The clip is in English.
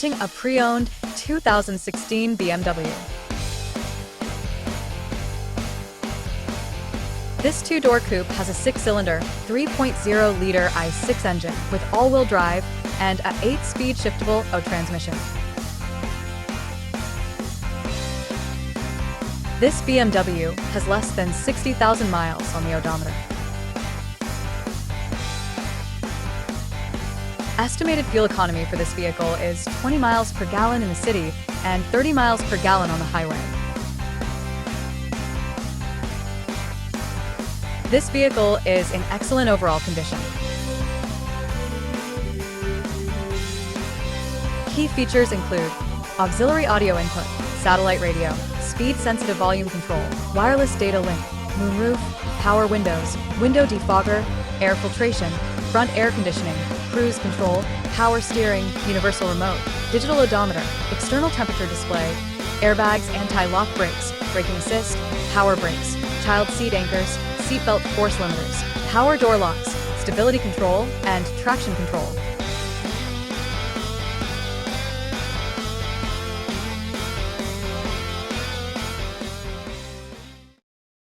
A pre-owned 2016 BMW. This two-door coupe has a six-cylinder, 3.0-liter i6 engine with all-wheel drive and a 8-speed shiftable auto transmission. This BMW has less than 60,000 miles on the odometer. Estimated fuel economy for this vehicle is 20 miles per gallon in the city and 30 miles per gallon on the highway. This vehicle is in excellent overall condition. Key features include auxiliary audio input, satellite radio, speed-sensitive volume control, wireless data link, moonroof, power windows, window defogger, air filtration, front air conditioning, cruise control, power steering, universal remote, digital odometer, external temperature display, airbags, anti-lock brakes, braking assist, power brakes, child seat anchors, seatbelt force limiters, power door locks, stability control, and traction control.